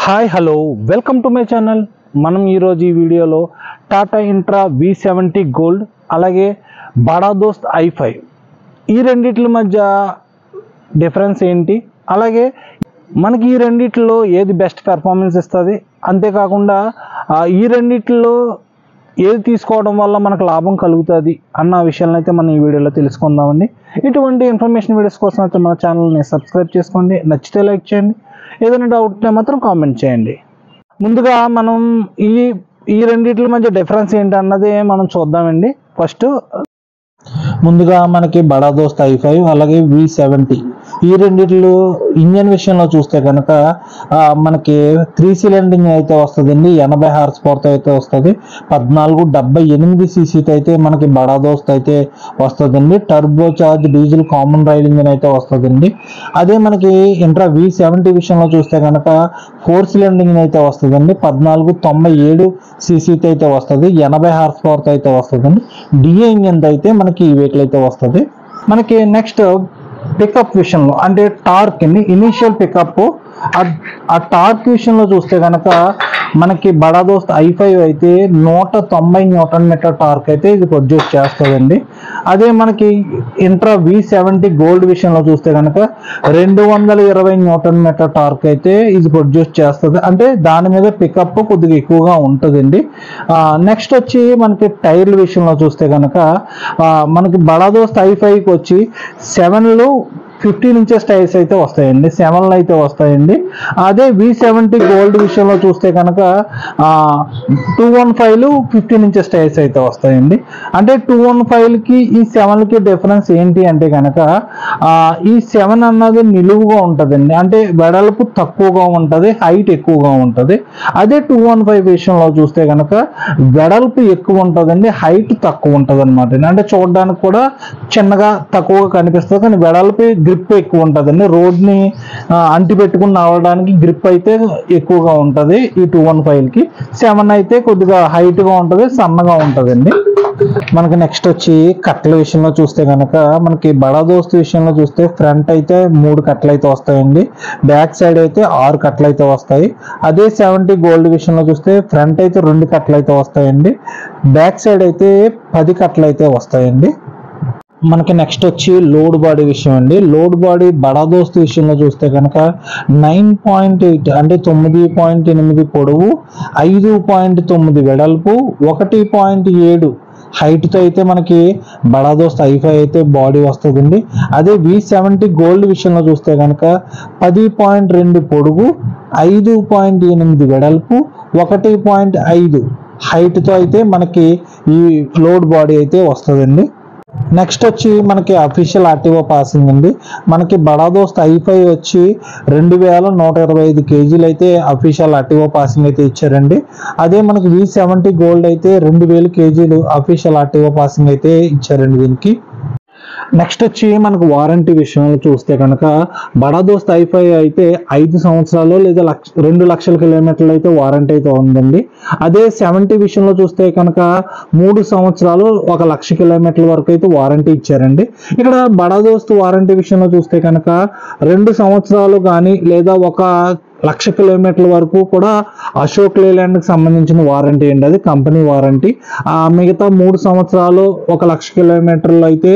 Hi hello welcome to my channel. మనం ఈరోజు ఈ వీడియోలో టాటా ఇంట్రా V70 గోల్డ్ అలాగే బడా దోస్త్ i5 ఈ రెండిట్ల మధ్య డిఫరెన్స్ ఏంటి, అలాగే మనకి ఈ రెండిట్లో ఏది బెస్ట్ పెర్ఫార్మెన్స్ ఇస్తుంది, అంతేకాకుండా ఈ రెండిట్లో ఏది తీసుకోవడం వల్ల మనకు లాభం కలుగుతుంది అన్న విషయాలను అయితే మనం ఈ వీడియోలో తెలుసుకుందామండి. ఇటువంటి ఇన్ఫర్మేషన్ వీడియోస్ కోసం అయితే మన ఛానల్ని సబ్స్క్రైబ్ చేసుకోండి, నచ్చితే లైక్ చేయండి, ఏదైనా డౌట్ ఉంటే మాత్రం కామెంట్ చేయండి. ముందుగా మనం ఈ రెండిట్ల మధ్య డిఫరెన్స్ ఏంటి అన్నది మనం చూద్దామండి. ఫస్ట్ ముందుగా మనకి బడా దోస్త్ i5 అలాగే V70 ఈ రెండిట్లో ఇంజన్ విషయంలో చూస్తే కనుక మనకి 3 సిలిండర్ అయితే వస్తుందండి. 80 హార్స్ పవర్తో అయితే వస్తుంది. 1478 cc అయితే మనకి బడా దోస్త్ అయితే వస్తుందండి. Turbo charge diesel common rail engine అయితే వస్తుందండి. అదే మనకి ఇంట్రా V70 విషయంలో చూస్తే కనుక 4 సిలిండర్ ఇంజన్ అయితే వస్తుందండి. 1497 cc అయితే వస్తుంది. 80 హార్స్ పవర్తో అయితే వస్తుందండి. డిఏ ఇంజన్ అయితే మనకి ఈ వెహికల్ అయితే వస్తుంది. మనకి నెక్స్ట్ పికప్ విషయంలో అంటే టార్క్ అండి, ఇనిషియల్ పికప్ ఆ టార్క్ విషయంలో చూస్తే కనుక మనకి బడా దోస్త్ i5 అయితే 190 న్యూటన్ మీటర్ టార్క్ అయితే ఇది ప్రొడ్యూస్ చేస్తుందండి. అదే మనకి ఇంట్రా V70 గోల్డ్ విషయంలో చూస్తే కనుక 220 న్యూటన్ మీటర్ టార్క్ అయితే ఇది ప్రొడ్యూస్ చేస్తుంది. అంటే దాని మీద పికప్ కొద్దిగా ఎక్కువగా ఉంటుందండి. నెక్స్ట్ వచ్చి మనకి టైర్ల విషయంలో చూస్తే కనుక మనకి బడా దోస్త్ i5కి వచ్చి 7లో 15 ఇంచెస్ టైర్స్ అయితే వస్తాయండి, 7లో అయితే వస్తాయండి. అదే V70 గోల్డ్ విషయంలో చూస్తే కనుక 215లో 15 ఇంచెస్ టైర్స్ అయితే వస్తాయండి. అంటే 215కి ఈ 7కి డిఫరెన్స్ ఏంటి అంటే కనుక ఈ 7 అన్నది నిలువుగా ఉంటుందండి, అంటే వెడల్పు తక్కువగా ఉంటుంది, హైట్ ఎక్కువగా ఉంటుంది. అదే 215 విషయంలో చూస్తే కనుక వెడల్పు ఎక్కువ ఉంటుందండి, హైట్ తక్కువ ఉంటుంది అనమాట. అంటే చూడడానికి కూడా చిన్నగా తక్కువగా కనిపిస్తుంది, కానీ వెడల్పు గ్రిప్ ఎక్కువ ఉంటుందండి. రోడ్ని అంటి పెట్టుకుని నడవడానికి గ్రిప్ అయితే ఎక్కువగా ఉంటుంది ఈ 215కి. 7 అయితే కొద్దిగా హైట్గా ఉంటుంది, సన్నగా ఉంటుందండి. మనకి నెక్స్ట్ వచ్చి కట్ల విషయంలో చూస్తే కనుక మనకి బడా దోస్త్ విషయంలో చూస్తే ఫ్రంట్ అయితే 3 కట్లు అయితే వస్తాయండి, బ్యాక్ సైడ్ అయితే 6 కట్లు అయితే వస్తాయి. అదే 70 గోల్డ్ విషయంలో చూస్తే ఫ్రంట్ అయితే 2 కట్లు అయితే వస్తాయండి, బ్యాక్ సైడ్ అయితే 10 కట్లు అయితే వస్తాయండి. మనకి నెక్స్ట్ వచ్చి లోడ్ బాడీ విషయం అండి. లోడ్ బాడీ బడా దోస్త్ విషయంలో చూస్తే కనుక 9.8 అంటే 9.8 పొడవు, 5.9 వెడల్పు, 1.7 హైట్తో అయితే మనకి బడా దోస్త్ i5 అయితే బాడీ వస్తుందండి. అదే V70 గోల్డ్ విషయంలో చూస్తే కనుక 10.2 పొడుగు, 5.8 వెడల్పు, 1.5 హైట్తో అయితే మనకి ఈ లోడ్ బాడీ అయితే వస్తుందండి. నెక్స్ట్ వచ్చి మనకి అఫీషియల్ ఆర్టీఓ పాసింగ్ అండి. మనకి బడా దోస్త్ i5 వచ్చి 2125 కేజీలు అయితే అఫీషియల్ ఆర్టీఓ పాసింగ్ అయితే ఇచ్చారండి. అదే మనకి V70 గోల్డ్ అయితే 2000 కేజీలు అఫీషియల్ ఆర్టీఓ పాసింగ్ అయితే ఇచ్చారండి దీనికి. నెక్స్ట్ వచ్చి మనకు వారంటీ విషయంలో చూస్తే కనుక బడా దోస్త్ i5 అయితే 5 సంవత్సరాలు లేదా 2 లక్షల కిలోమీటర్లు అయితే వారంటీ అయితే ఉందండి. అదే 70 విషయంలో చూస్తే కనుక 3 సంవత్సరాలు 1 లక్ష కిలోమీటర్ల వరకు అయితే వారంటీ ఇచ్చారండి. ఇక్కడ బడా దోస్త్ వారంటీ విషయంలో చూస్తే కనుక 2 సంవత్సరాలు కానీ లేదా 1 లక్ష కిలోమీటర్ల వరకు కూడా అశోక్ లేలాండ్కి సంబంధించిన వారంటీ అండి, అది కంపెనీ వారంటీ. మిగతా 3 సంవత్సరాలు 1 లక్ష కిలోమీటర్లు అయితే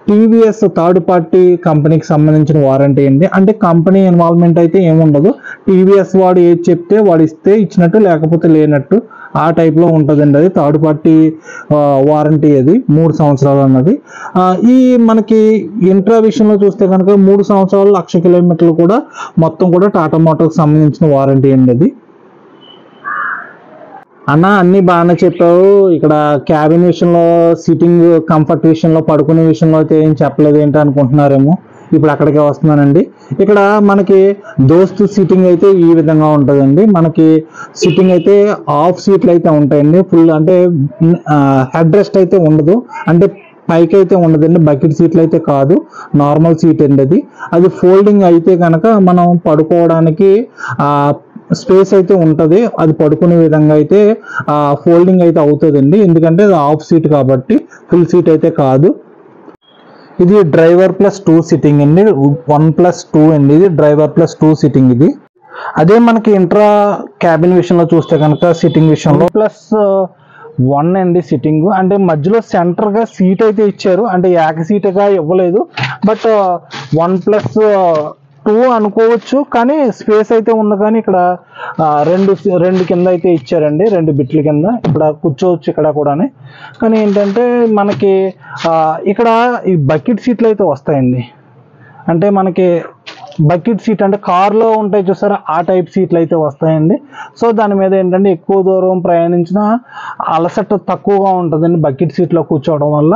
టీవీఎస్ థర్డ్ పార్టీ కంపెనీకి సంబంధించిన వారంటీ అండి. అంటే కంపెనీ ఇన్వాల్వ్మెంట్ అయితే ఏముండదు, టీవీఎస్ వాడు ఏది చెప్తే వాడు ఇస్తే ఇచ్చినట్టు, లేకపోతే లేనట్టు ఆ టైప్లో ఉంటుందండి. అది థర్డ్ పార్టీ వారంటీ, అది 3 సంవత్సరాలు అన్నది. ఈ మనకి ఇంట్రా విషయంలో చూస్తే కనుక 3 సంవత్సరాలు 1,00,000 కిలోమీటర్లు కూడా మొత్తం కూడా టాటా మోటార్కి సంబంధించిన వారంటీ అండి అది. అన్న అన్నీ బాగానే చెప్పావు, ఇక్కడ క్యాబిన్ విషయంలో, సిట్టింగ్ కంఫర్ట్ విషయంలో, పడుకునే విషయంలో అయితే ఏం చెప్పలేదు ఏంటి అనుకుంటున్నారేమో. ఇప్పుడు అక్కడికే వస్తున్నానండి. ఇక్కడ మనకి దోస్త్ సిట్టింగ్ అయితే ఈ విధంగా ఉంటుందండి. మనకి సిట్టింగ్ అయితే హాఫ్ సీట్లు అయితే ఉంటాయండి, ఫుల్ అంటే హెడ్ రెస్ట్ అయితే ఉండదు, అంటే పైకి అయితే ఉండదండి, బకెట్ సీట్లు అయితే కాదు, నార్మల్ సీట్ అండి అది ఫోల్డింగ్ అయితే కనుక మనం పడుకోవడానికి స్పేస్ అయితే ఉంటుంది, అది పడుకునే విధంగా అయితే ఫోల్డింగ్ అయితే అవుతుందండి. ఎందుకంటే అది హాఫ్ సీట్ కాబట్టి, ఫుల్ సీట్ అయితే కాదు. ఇది డ్రైవర్ +2 సిట్టింగ్ అండి, 1+2 అండి, ఇది డ్రైవర్ +2 సిట్టింగ్ ఇది. అదే మనకి ఇంట్రా క్యాబిన్ విషయంలో చూస్తే కనుక సిట్టింగ్ విషయంలో +1 అండి సిట్టింగ్. అంటే మధ్యలో సెంటర్గా సీట్ అయితే ఇచ్చారు, అంటే ఏక సీటుగా ఇవ్వలేదు, బట్ 1+2 అనుకోవచ్చు. కానీ స్పేస్ అయితే ఉంది, కానీ ఇక్కడ రెండు కింద అయితే ఇచ్చారండి, 2 బిట్ల కింద ఇక్కడ కూర్చోవచ్చు ఇక్కడ కూడా. కానీ ఏంటంటే మనకి ఇక్కడ ఈ బకెట్ సీట్లు అయితే వస్తాయండి. అంటే మనకి బకెట్ సీట్ అంటే కార్లో ఉంటాయి చూసారా, ఆ టైప్ సీట్లు అయితే వస్తాయండి. సో దాని మీద ఏంటంటే ఎక్కువ దూరం ప్రయాణించిన అలసట తక్కువగా ఉంటుందండి బకెట్ సీట్లో కూర్చోవడం వల్ల.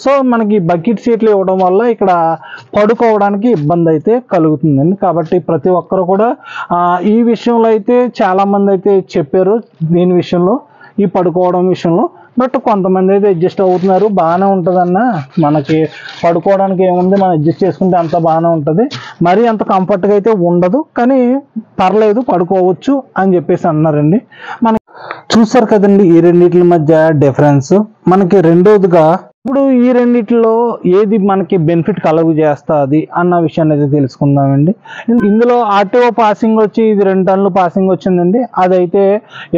సో మనకి బకెట్ సీట్లు ఇవ్వడం వల్ల ఇక్కడ పడుకోవడానికి ఇబ్బంది అయితే కలుగుతుందండి. కాబట్టి ప్రతి ఒక్కరు కూడా ఈ విషయంలో అయితే చాలామంది అయితే చెప్పారు, దీని విషయంలో ఈ పడుకోవడం విషయంలో. బట్ కొంతమంది అయితే అడ్జస్ట్ అవుతున్నారు, బాగానే ఉంటుందన్న, మనకి పడుకోవడానికి ఏముంది, మనం అడ్జస్ట్ చేసుకుంటే అంత బాగానే ఉంటుంది, మరీ అంత కంఫర్ట్గా అయితే ఉండదు, కానీ పర్లేదు పడుకోవచ్చు అని చెప్పేసి అన్నారండి. మనకి చూసారు కదండి ఈ రెండిట్ల మధ్య డిఫరెన్స్. మనకి రెండోదిగా ఇప్పుడు ఈ రెండిట్లో ఏది మనకి బెనిఫిట్ కలుగు చేస్తుంది అన్న విషయాన్ని అయితే తెలుసుకుందామండి. ఇందులో ఆర్టీఓ పాసింగ్ వచ్చి ఇది 2 టన్నులు పాసింగ్ వచ్చిందండి, అదైతే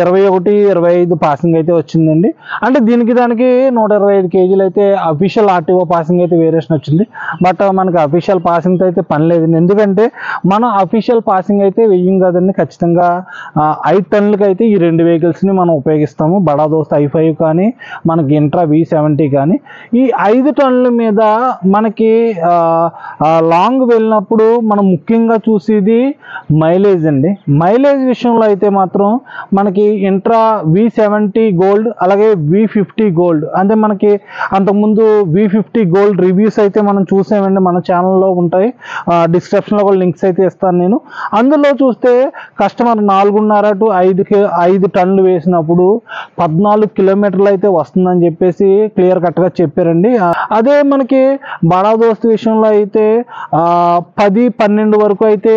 21, 25 పాసింగ్ అయితే వచ్చిందండి. అంటే దీనికి దానికి 125 కేజీలు అయితే అఫీషియల్ ఆర్టీఓ పాసింగ్ అయితే వేరియేషన్ వచ్చింది. బట్ మనకి అఫీషియల్ పాసింగ్తో అయితే పని లేదండి, ఎందుకంటే మనం అఫీషియల్ పాసింగ్ అయితే వెయ్యం కదండి. ఖచ్చితంగా 5 టన్నులకి అయితే ఈ 2 వెహికల్స్ని మనం ఉపయోగిస్తాము, బడా దోస్త్ i5 కానీ మనకి ఇంట్రా V70 కానీ. ఈ 5 టన్నుల మీద మనకి లాంగ్ వెళ్ళినప్పుడు మనం ముఖ్యంగా చూసేది మైలేజ్ అండి. మైలేజ్ విషయంలో అయితే మాత్రం మనకి ఇంట్రా V70 గోల్డ్ అలాగే V50 గోల్డ్, అంటే మనకి అంతకుముందు V50 గోల్డ్ రివ్యూస్ అయితే మనం చూసామండి, మన ఛానల్లో ఉంటాయి, డిస్క్రిప్షన్లో కూడా లింక్స్ అయితే ఇస్తాను నేను. అందులో చూస్తే కస్టమర్ 4.5 to 5 టన్నులు వేసినప్పుడు 14 కిలోమీటర్లు అయితే వస్తుందని చెప్పేసి క్లియర్ కట్గా చెప్పారండి. అదే మనకి బడా దోస్త్ విషయంలో అయితే 10-12 వరకు అయితే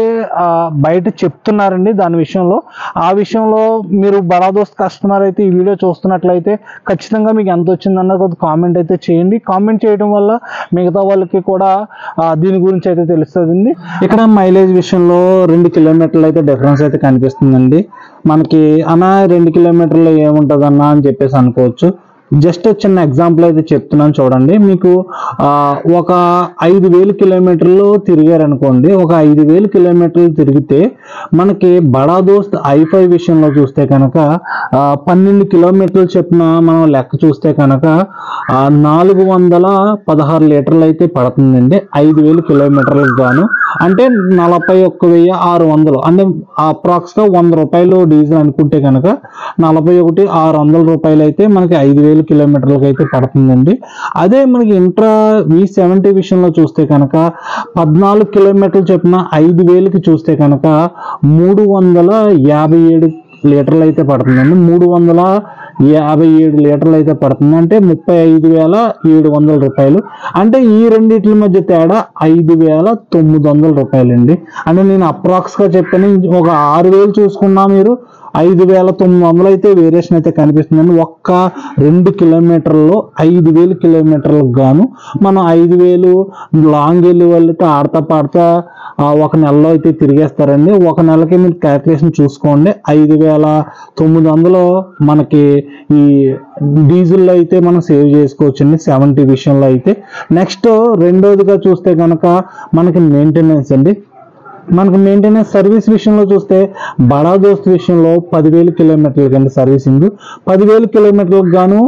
బయట చెప్తున్నారండి. దాని విషయంలో ఆ విషయంలో మీరు బడా దోస్త్ కస్టమర్ అయితే ఈ వీడియో చూస్తున్నట్లయితే ఖచ్చితంగా మీకు ఎంత వచ్చిందన్న కొద్ది కామెంట్ అయితే చేయండి. కామెంట్ చేయడం వల్ల మిగతా వాళ్ళకి కూడా దీని గురించి అయితే తెలుస్తుందండి. ఇక్కడ మైలేజ్ విషయంలో 2 కిలోమీటర్లు అయితే డిఫరెన్స్ అయితే కనిపిస్తుందండి. మనకి 2 కిలోమీటర్లు ఏముంటుంది అన్న అని చెప్పేసి అనుకోవచ్చు. జస్ట్ చిన్న ఎగ్జాంపుల్ అయితే చెప్తున్నాను చూడండి. మీకు ఒక 5,000 కిలోమీటర్లు తిరిగారనుకోండి, ఒక 5,000 కిలోమీటర్లు తిరిగితే మనకి బడా దోస్త్ i5 విషయంలో చూస్తే కనుక 12 కిలోమీటర్లు చెప్పిన మనం లెక్క చూస్తే కనుక 416 లీటర్లు అయితే పడుతుందండి 5,000 కిలోమీటర్లకు గాను. అంటే 41,600, అంటే అప్రాక్స్గా 100 రూపాయలు డీజిల్ అనుకుంటే కనుక 41,600 రూపాయలు అయితే మనకి 5,000 కిలోమీటర్లకు అయితే పడుతుందండి. అదే మనకి ఇంట్రా V70 విషయంలో చూస్తే కనుక 14 కిలోమీటర్లు చెప్పిన 5,000కి చూస్తే కనుక 357 లీటర్లు అయితే పడుతుందండి. 357 లీటర్లు అయితే పడుతుంది, అంటే 35,700 రూపాయలు. అంటే ఈ రెండింటి మధ్య తేడా 5,900 రూపాయలు అండి. అంటే నేను అప్రాక్స్గా చెప్పాను, ఒక 6,000 చూసుకున్నా మీరు 5,900 అయితే వేరియేషన్ అయితే కనిపిస్తుందండి. ఒక్క 2 కిలోమీటర్లో 5,000 కిలోమీటర్లకు గాను మనం 5,000 లాంగ్ వెళ్ళి వాళ్ళతో ఆడతా పాడతా ఒక నెలలో అయితే తిరిగేస్తారండి. ఒక నెలకి మీరు క్యాల్కులేషన్ చూసుకోండి, 5,900 మనకి ఈ డీజిల్లో అయితే మనం సేవ్ చేసుకోవచ్చండి 70 విషయంలో అయితే. నెక్స్ట్ రెండోదిగా చూస్తే కనుక మనకి మెయింటెనెన్స్ అండి. మనకు మెయింటెనెన్స్ సర్వీస్ విషయంలో చూస్తే బడా దోస్త్ విషయంలో 10,000 కిలోమీటర్లకి అండి సర్వీసింగ్. 10,000 కిలోమీటర్లకు గాను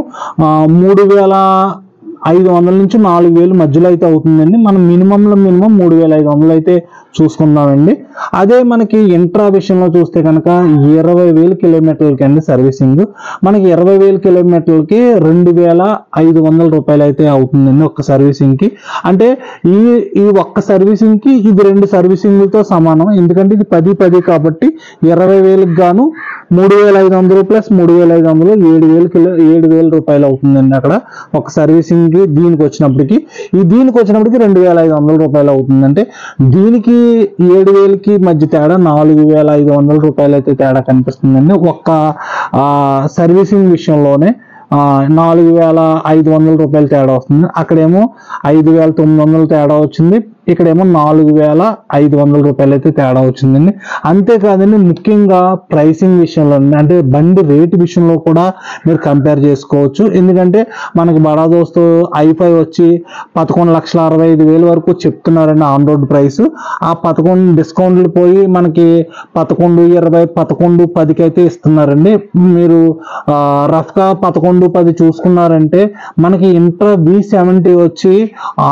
3,500 నుంచి 4,000 మధ్యలో అయితే అవుతుందండి. మనం మినిమం 3,500 అయితే చూసుకుందామండి. అదే మనకి ఇంట్రా విషయంలో చూస్తే కనుక 20,000 కిలోమీటర్లకి అండి సర్వీసింగ్. మనకి 20,000 కిలోమీటర్లకి 2,500 రూపాయలు అయితే అవుతుందండి ఒక్క సర్వీసింగ్కి. అంటే ఈ ఒక్క సర్వీసింగ్కి ఇది 2 సర్వీసింగ్లతో సమానం, ఎందుకంటే ఇది 10 కాబట్టి 20,000కి గాను 3,500 ప్లస్ 3,500 7,000 రూపాయలు అవుతుందండి అక్కడ ఒక సర్వీసింగ్కి. దీనికి వచ్చినప్పటికి 2,500 రూపాయలు అవుతుంది. అంటే దీనికి 7,000కి మధ్య తేడా 4,500 రూపాయలు అయితే తేడా కనిపిస్తుందండి ఒక్క సర్వీసింగ్ విషయంలోనే. 4,500 రూపాయలు తేడా వస్తుంది, అక్కడేమో 5,900 తేడా వచ్చింది. ఇక్కడేమో 4,500 రూపాయలు అయితే తేడా వచ్చిందండి. అంతేకాదండి, ముఖ్యంగా ప్రైసింగ్ విషయంలో అంటే బండి రేటు విషయంలో కూడా మీరు కంపేర్ చేసుకోవచ్చు. ఎందుకంటే మనకి బడా దోస్తు i5 వచ్చి 11,65,000 వరకు చెప్తున్నారండి ఆన్ రోడ్ ప్రైస్. ఆ 11 డిస్కౌంట్లు పోయి మనకి 11,20, 11,10కి అయితే ఇస్తున్నారండి. మీరు రఫ్గా 11,10 చూసుకున్నారంటే మనకి ఇంట్రా V70 వచ్చి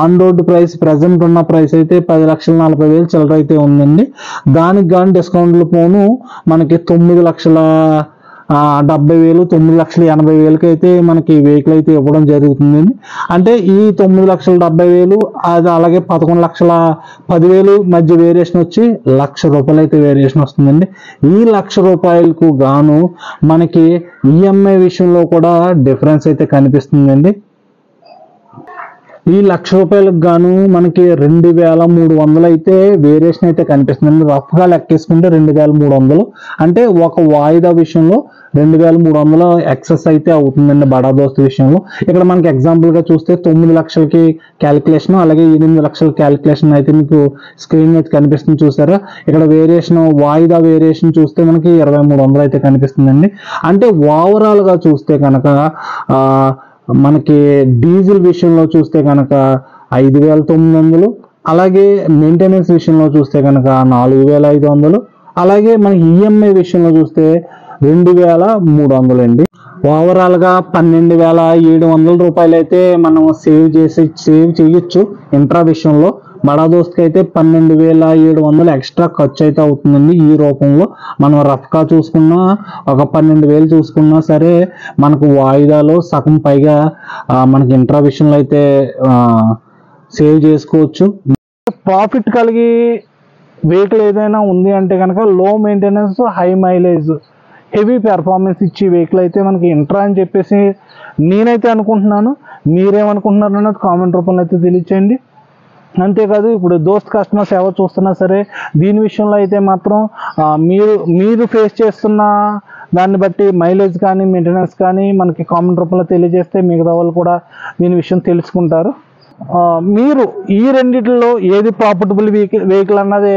ఆన్ రోడ్ ప్రైస్ ప్రజెంట్ ఉన్న ప్రైస్ అయితే 10,40,000 చిల్లర అయితే ఉందండి. దానికి కానీ డిస్కౌంట్లు పోను మనకి 9,70,000, 9,80,000 అయితే మనకి వెహికల్ అయితే ఇవ్వడం జరుగుతుందండి. అంటే ఈ 9,70,000 అది అలాగే 11,10,000 మధ్య వేరియేషన్ వచ్చి ₹1,00,000 అయితే వేరియేషన్ వస్తుందండి. ఈ ₹1,00,000 గాను మనకి ఈఎంఐ విషయంలో కూడా డిఫరెన్స్ అయితే కనిపిస్తుందండి. ఈ ₹1,00,000 గాను మనకి 2,300 అయితే వేరియేషన్ అయితే కనిపిస్తుందండి. రఫ్గా లెక్కేసుకుంటే 2,300, అంటే ఒక వాయిదా విషయంలో 2,300 ఎక్సెస్ అయితే అవుతుందండి బడా దోస్తు విషయంలో. ఇక్కడ మనకి ఎగ్జాంపుల్గా చూస్తే 9 లక్షలకి క్యాలిక్యులేషన్, అలాగే 8 లక్షల క్యాలిక్యులేషన్ అయితే మీకు స్క్రీన్ మీద కనిపిస్తుంది చూసారా. ఇక్కడ వేరియేషన్, వాయిదా వేరియేషన్ చూస్తే మనకి 2,300 అయితే కనిపిస్తుందండి. అంటే ఓవరాల్గా చూస్తే కనుక మనకి డీజిల్ విషయంలో చూస్తే కనుక 5,900, అలాగే మెయింటెనెన్స్ విషయంలో చూస్తే కనుక 4,500, అలాగే మనకి ఈఎంఐ విషయంలో చూస్తే 2,300 అండి. ఓవరాల్గా 12,700 రూపాయలు అయితే మనం సేవ్ చేయొచ్చు ఇంట్రా విషయంలో. బడా దోస్తుకి అయితే 12,700 ఎక్స్ట్రా ఖర్చు అయితే అవుతుందండి. ఈ రూపంలో మనం రఫ్గా చూసుకున్నా ఒక 12,000 చూసుకున్నా సరే మనకు వాయిదాలో సగం పైగా మనకి ఇంట్రా విషయంలో అయితే సేవ్ చేసుకోవచ్చు. ప్రాఫిట్ కలిగి వెహికల్ ఏదైనా ఉంది అంటే కనుక లో maintenance, high mileage, heavy performance ఇచ్చే వెహికల్ అయితే మనకి ఇంట్రా అని చెప్పేసి నేనైతే అనుకుంటున్నాను. మీరేమనుకుంటున్నారు అన్నది కామెంట్ రూపంలో అయితే తెలియచేయండి. అంతేకాదు, ఇప్పుడు దోస్త్ కస్టమర్స్ ఎవరు చూస్తున్నా సరే దీని విషయంలో అయితే మాత్రం మీరు ఫేస్ చేస్తున్న దాన్ని బట్టి మైలేజ్ కానీ మెయింటెనెన్స్ కానీ మనకి కామెంట్ రూపంలో తెలియజేస్తే మిగతా వాళ్ళు కూడా దీని విషయం తెలుసుకుంటారు. మీరు ఈ రెండిట్లో ఏది ప్రాఫిటబుల్ వెహికల్ అన్నది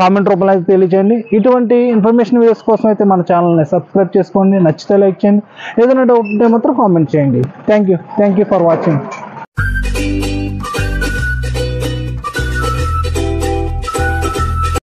కామెంట్ రూపంలో అయితే తెలియజేయండి. ఇటువంటి ఇన్ఫర్మేషన్ వీడియోస్ కోసం అయితే మన ఛానల్ని సబ్స్క్రైబ్ చేసుకోండి. నచ్చితే లైక్ చేయండి. ఏదైనా డౌట్ ఉంటే మాత్రం కామెంట్ చేయండి. Thank you for watching.